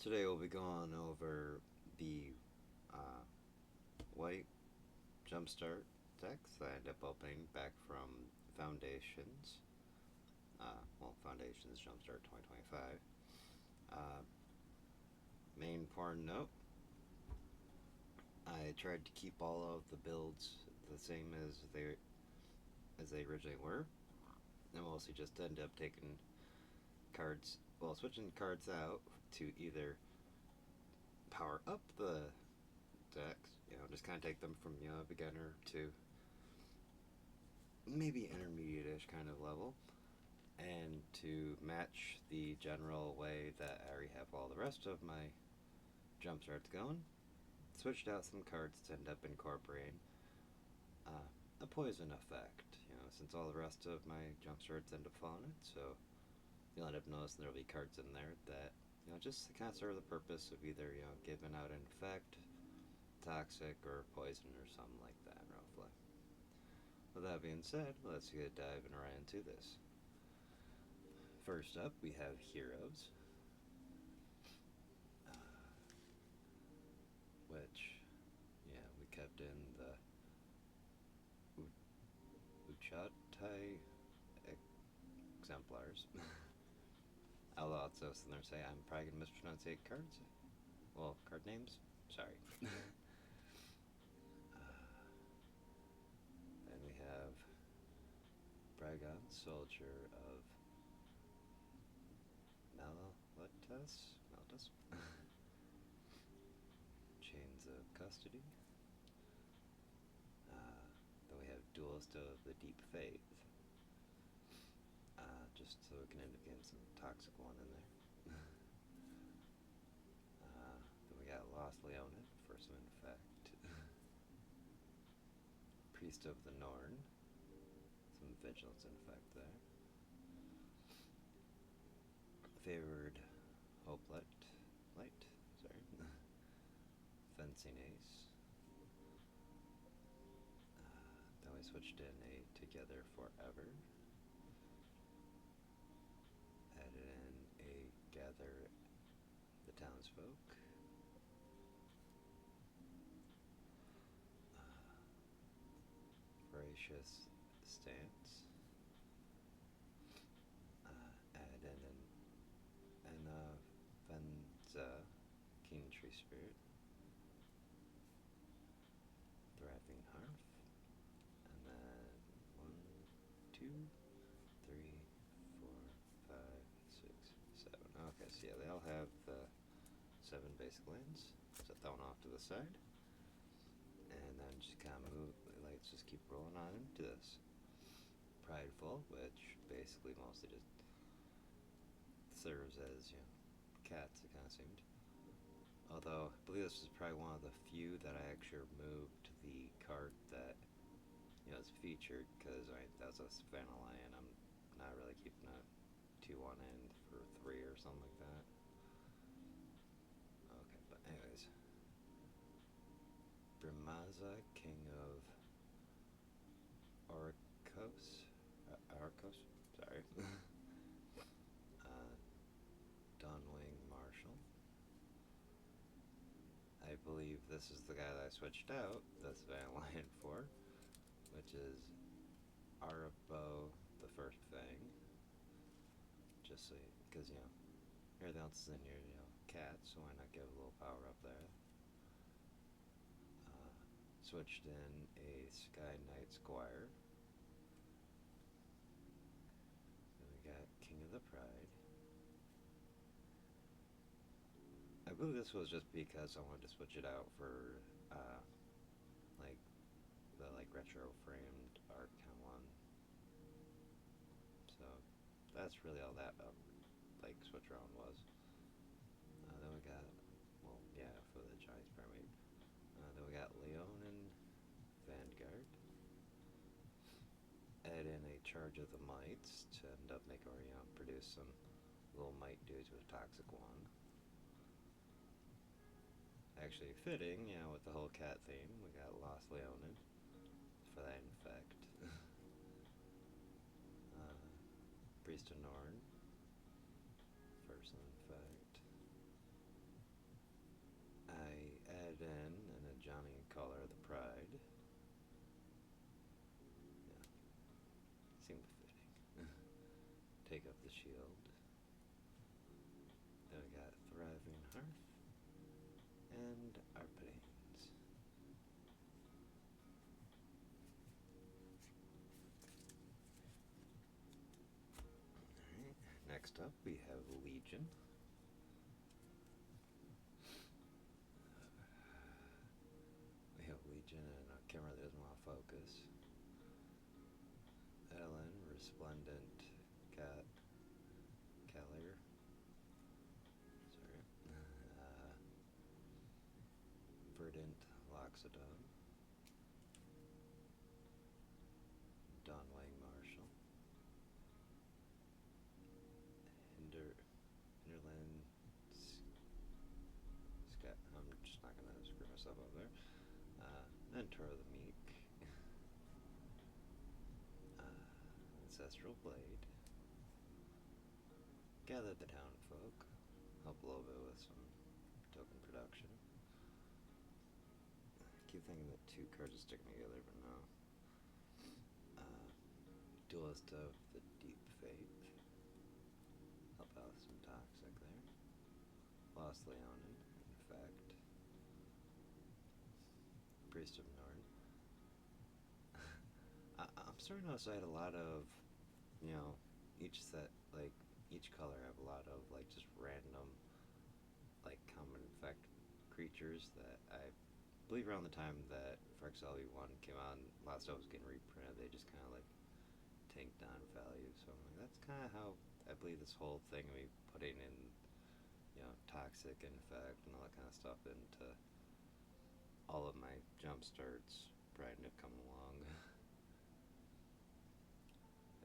Today we'll be going over the uh, white jumpstart decks that I ended up opening back from Foundations. Foundations Jumpstart 2025. Uh, Main important note: I tried to keep all of the builds the same as they originally were. I mostly just ended up taking cards, switching cards out to either power up the decks, just kind of take them from beginner to maybe intermediate-ish kind of level, and to match the general way that I already have all the rest of my jumpstarts going. Switched out some cards to end up incorporating a poison effect, since all the rest of my jumpstarts end up falling it, so you'll end up noticing there'll be cards in there that, just kind of serve the purpose of either, giving out an effect, toxic, or poison, or something like that, roughly. With that being said, let's get diving right into this. First up, we have Heroes, which, we kept in the Uchatai exemplars. I'll also sit there and say I'm probably going to mispronounce cards. Well, card names? Sorry. Then we have Bragon, Soldier of Maltus. Chains of Custody. Then we have Duelist of the Deep Faith. Just so we can end up getting some toxic one in there. Then we got Lost Leonin for some infect. Priest of the Norn. Some vigilance infect there. Favored Hopelet. Fencing Ace. Then we switched in a Together Forever. Added in a Gather the Townsfolk. Voracious Stance. Add in an Venza, King Tree Spirit. Thriving Hearth. And then 1, 2, 3, 4, 5, 6, 7. Okay, so yeah, they all have the 7 basic lands. Set that one off to the side. And then just kind of move, let's just keep rolling on into this. Prideful, which basically mostly just serves as, cats, it kind of seemed. Although, I believe this is probably one of the few that I actually removed the card that, is featured, because that was a Savannah Lion. I'm not really keeping a 2-1 in for 3 or something like that. Okay, but anyways. Bremaza, King of Orcos, sorry. Dawnwing Marshal. I believe this is the guy that I switched out this Van Lion for, which is Arabo the First Fang. Just so, because, everything else is in here, cat, so why not give a little power up there? Switched in a Sky Knight Squire. Then we got King of the Pride. I believe this was just because I wanted to switch it out for the retro framed art kind of one. So that's really all that switch around was. Then we got, for the Chinese Primate. Then we got Leonin Vanguard. Add in a Charge of the Mites to end up making produce some little mite dudes with a toxic one. Actually fitting, with the whole cat theme, we got Lost Leonin for that infect. Priest of Norn for some infect. shield. Then we got thriving hearth and our plains. Alright, next up we have Legion. We have Legion and a camera that doesn't want to focus. Ellen, Resplendent, Cat, Keller. Sorry. Verdant, Loxodon. Dawnwing Marshall. Hinterland Scott. I'm just not gonna screw myself up there. Mentor of the Meek. Ancestral Blade. Gather the Townfolk. Help a little bit with some token production. I keep thinking that two cards are sticking together, but no. Duelist of the Deep Faith. Help out with some toxic there. Lost Leonin, in fact. Priest of Norn. I'm starting to notice I had a lot of, each set, like, each color have a lot of, like, just random, like, common effect creatures that I believe around the time that Farx LV1 came out and a lot of stuff was getting reprinted, they just kind of, like, tanked down value. So I'm like, that's kind of how I believe this whole thing of me putting in, toxic and effect and all that kind of stuff into all of my jumpstarts probably to come along.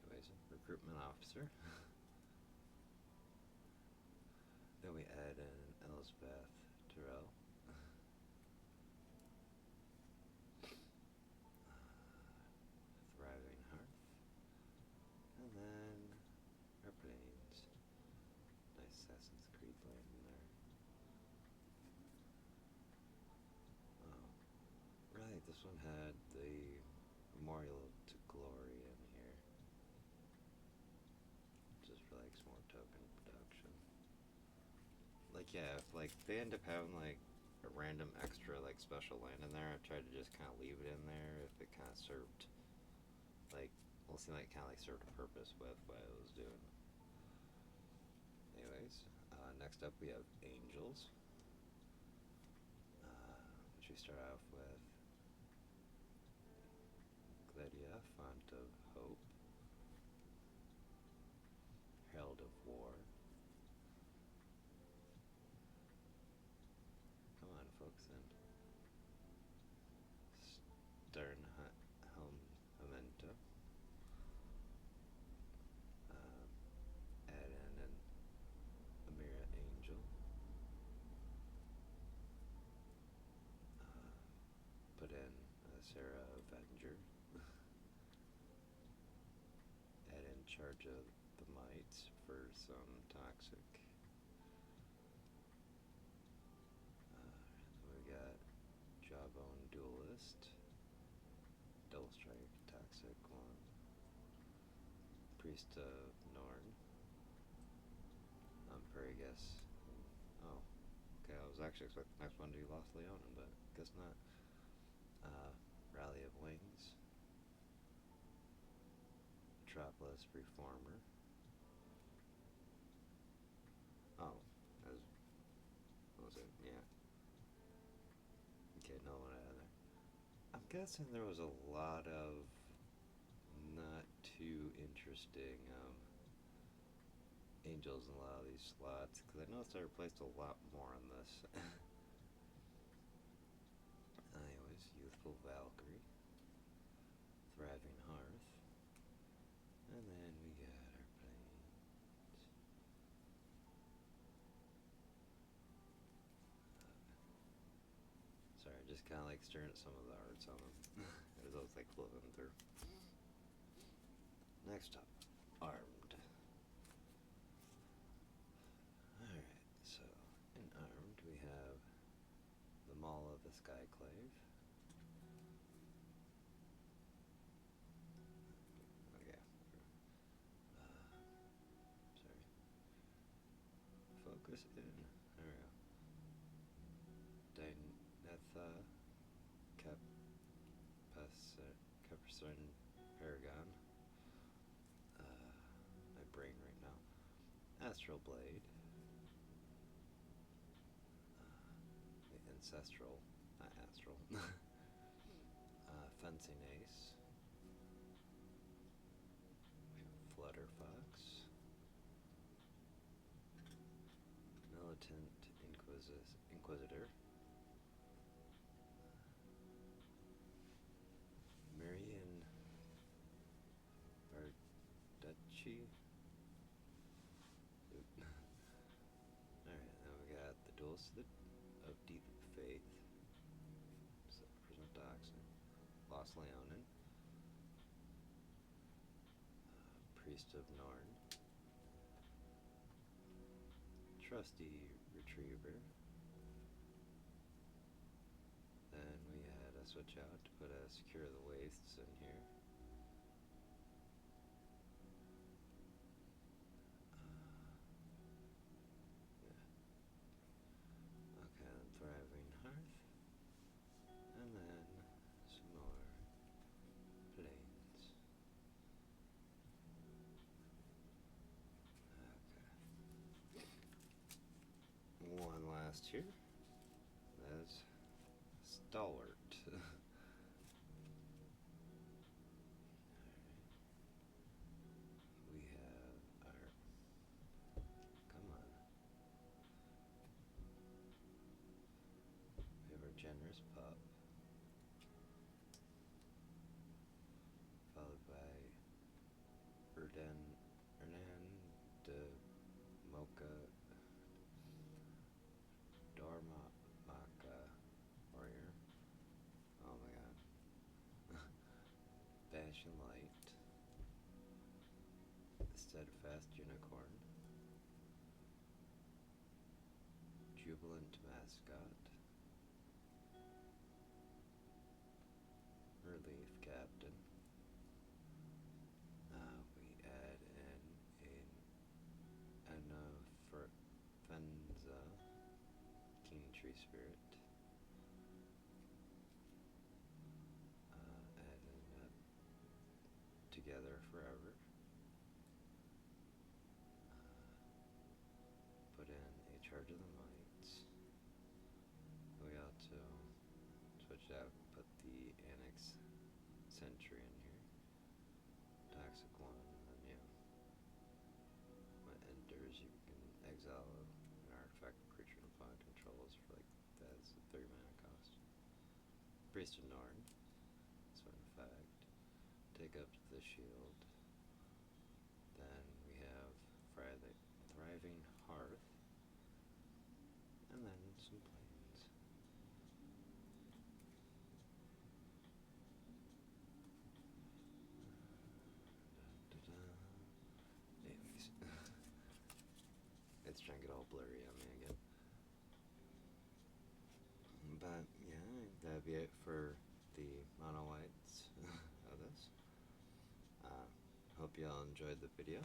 Anyways, recruitment officer. Then we add in Elspeth Terrell. Thriving Hearth. And then our plains. Nice Assassin's Creed land in there. Oh, right, this one had the Memorial to Glory in here. Just for like some more token production. Like, yeah, if like they end up having like a random extra like special land in there, I tried to just kind of leave it in there if it kind of served, like, well, it seemed like it kind of like served a purpose with what I was doing. Anyways, next up we have Angels, which we start off with Gledia, Font of Hope, Herald of War. Come on, folks, in. Sternhelm Memento. Add in an Amira Angel. Put in Sarah Avenger. Add in Charge of the Mites for some toxic. Then we got Jawbone Duelist. Double Strike, toxic one. Priest of Norn. Perigus. Oh, okay, I was actually expecting the next one to be Lost Leonin, but guess not. Rally of Wings. Metropolis Reformer. Oh, what was it? Yeah. Okay, no one out of there. I'm guessing there was a lot of not too interesting angels in a lot of these slots, because I noticed I replaced a lot more on this. Anyways, Youthful Valkyrie, Thriving Hearth, and then we got our planes. Sorry, just kind of like staring at some of the arts on them. As I was like flipping through. Next up, Armed. Alright, so in Armed we have the Maul of the Skyclave. Okay. Sorry, focus in. There we go. Dinetha Capricorn Paragon. My brain right now. Astral Blade. The Ancestral, not Astral. Fencing Ace. Flutterfox. Militant Inquisitor. Marian Barducci. Alright, now we got the Duelist of Deep Faith. Prismadoxin. Lost Leonin. Priest of Norn. Trusty Retriever. Then we had a switch out to put a Secure the Wastes in here. Yeah. Okay, then Thriving Hearth. And then some more planes. Okay. One last here. That's Stalwart. We have our, come on. We have our Generous Pup. Followed by Hernan de Mocha Dormamaka Warrior. Oh my god. Bashing Light. Steadfast Unicorn. Jubilant Mascot. Relief Captain. We add in Anafenza, King Tree Spirit. Add in Together Forever. Put in a Charge of the Mites. We also switched out, put the Annex Sentry in here. Toxic one, and then yeah. When it enters, you can exile an artifact creature upon controls for like that's a 3 mana cost. Priest of Norn, that's one effect. Take up the shield. Then we have Thriving Hearth. And then some planes. Anyways. It's trying to get all blurry on me again. But yeah, that'd be it for the mono whites of this. Hope you all enjoyed the video.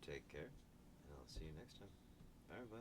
Take care, and I'll see you next time. Bye everybody.